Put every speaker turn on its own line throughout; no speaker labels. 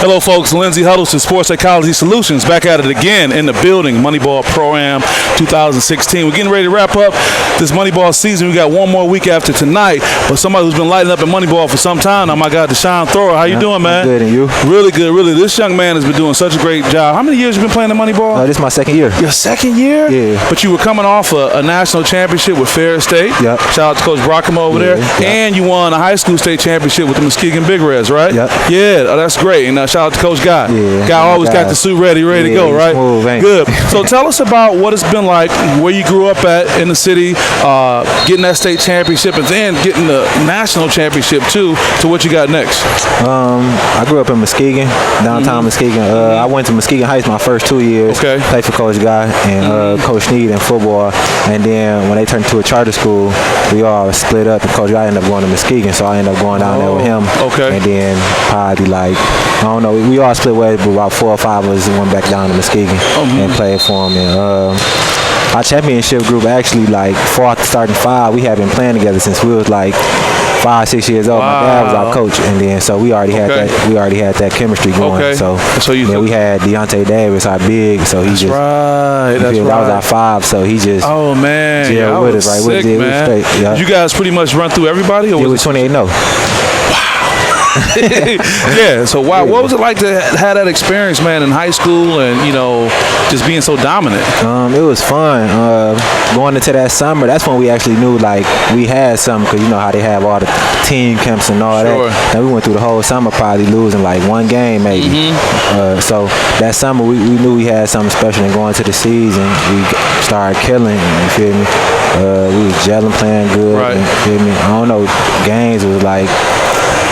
Hello, folks. Lindsey Huddleston, Sports Psychology Solutions, back at it again in the building. MoneyBall ProAm 2016. We're getting ready to wrap up this MoneyBall season. We got one more week after tonight, but somebody who's been lighting up in MoneyBall for some time now, my God, DeShaun Thrower. How you doing, man?
Good, and you?
Really good, really. This young man has been doing such a great job. How many years you been playing in MoneyBall?
This is my second year.
Your second year?
Yeah.
But you were coming off a national championship with Ferris State.
Yep.
Shout out to Coach Brockman over there.
Yep.
And you won a high school state championship with the Muskegon Big Reds, right?
Yep.
Yeah, that's great. And shout out to Coach Guy.
Yeah.
Guy always got the suit ready to go, right?
Smooth,
good. So tell us about what it's been like, where you grew up at in the city, getting that state championship, and then getting the national championship too, to what you got next.
I grew up in Muskegon, downtown Muskegon. I went to Muskegon Heights my first 2 years.
Okay.
Played for Coach Guy and Coach Sneed in football. And then when they turned to a charter school, we all split up, and Coach Guy ended up going to Muskegon, so I ended up going down there with him.
Okay.
And then probably I don't know, we all split ways, but about 4 or 5 of us went back down to Muskegon and played for him. And our championship group actually, starting 5, we had been playing together since we was 5, 6 years old.
Wow.
My dad was our coach, and then so we already had that. We already had that chemistry going.
Okay.
So we had Deontay Davis, our big. So he
That's right.
That was our 5. So he just.
Oh man.
Yeah, with us, right?
Sick, man. Did you guys pretty much run through everybody? Or
it was 28-0.
Yeah, so what was it like to have that experience, man, in high school and, just being so dominant?
It was fun. Going into that summer, that's when we actually knew, we had something, because you know how they have all the team camps and all that. And we went through the whole summer probably losing, 1 game maybe. So that summer, we knew we had something special, and going to the season, we started killing, you feel me? We was gelling, playing good,
right.
You feel me? I don't know, games was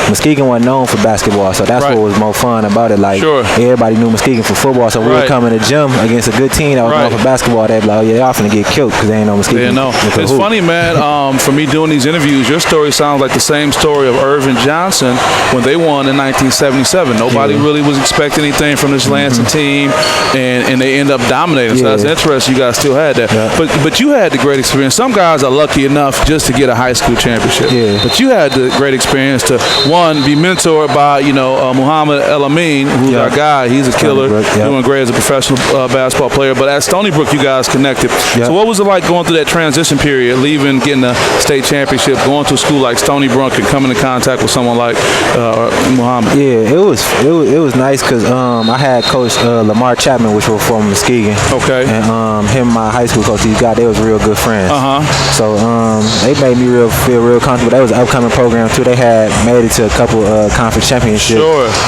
Muskegon wasn't known for basketball, so that's what was more fun about it. Everybody knew Muskegon for football, so we would come in the gym against a good team that was known for basketball. They'd be like, oh yeah, y'all finna get killed because they ain't know Muskegon.
It's funny, man, for me doing these interviews, your story sounds like the same story of Irvin Johnson when they won in 1977. Nobody really was expecting anything from this Lansing team, and they end up dominating. So that's interesting. You guys still had that. But you had the great experience. Some guys are lucky enough just to get a high school championship. But you had the great experience to, be mentored by, Muhammad El Amin, who's our guy. He's a killer, doing great as a professional basketball player. But at Stony Brook, you guys connected. So what was it like going through that transition period, leaving, getting a state championship, going to a school like Stony Brook and coming in contact with someone like Muhammad?
Yeah, it was nice because I had Coach Lamar Chapman, which was from Muskegon.
Okay.
And him and my high school coach, these guys, they was real good friends. So they made me feel real comfortable. That was an upcoming program too. They had made it to a couple conference championships.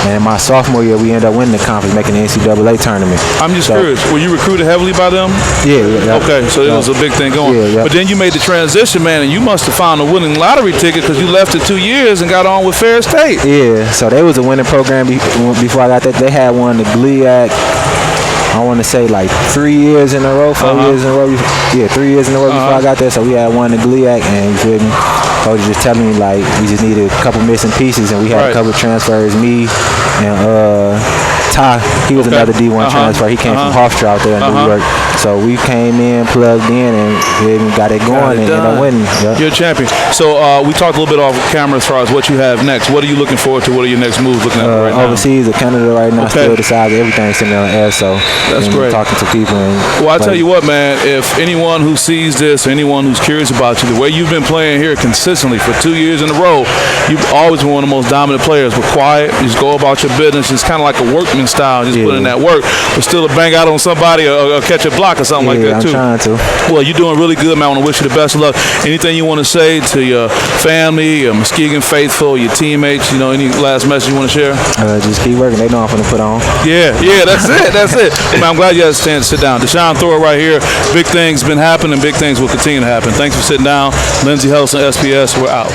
And my sophomore year, we ended up winning the conference, making the NCAA tournament.
I'm just curious, were you recruited heavily by them?
Yeah.
Okay, so it was a big thing going. But then you made the transition, man, and you must have found a winning lottery ticket because you left it 2 years and got on with Ferris State.
Yeah, so they was a winning program before I got that. They had won the GLIAC, I want to say 3 years in a row, 4 years in a row. 3 years in a row before I got there. So we had won the GLIAC, and you feel me? Coach was just telling me we just needed a couple missing pieces, and we had a couple of transfers. Me and Ty, he was another D1 transfer. He came from Hofstra out there in New York. So we came in, plugged in, and got it going, and ended up winning.
You're a champion. So we talked a little bit off camera as far as what you have next. What are you looking forward to? What are your next moves looking at right now?
Overseas or Canada right now, still deciding everything's sitting on the air. So
that's great.
Talking to people.
Well, I tell you what, man. If anyone who sees this, or anyone who's curious about you, the way you've been playing here consistently for 2 years in a row, you've always been one of the most dominant players. But quiet, you just go about your business. It's kind of like a workman style. Just put in that work, but still to bang out on somebody or catch a block or something like that too.
I'm trying to.
Well, you're doing really good, man. I want to wish you the best of luck. Anything you want to say to your family, your Muskegon faithful, your teammates? Any last message you want to share?
Just keep working. They know I'm going to put on.
Yeah, that's it. That's it. Man, I'm glad you had a chance to sit down. DeShaun Thrower right here. Big things been happening. Big things will continue to happen. Thanks for sitting down. Lindsey Huddleston, SPS. We're out.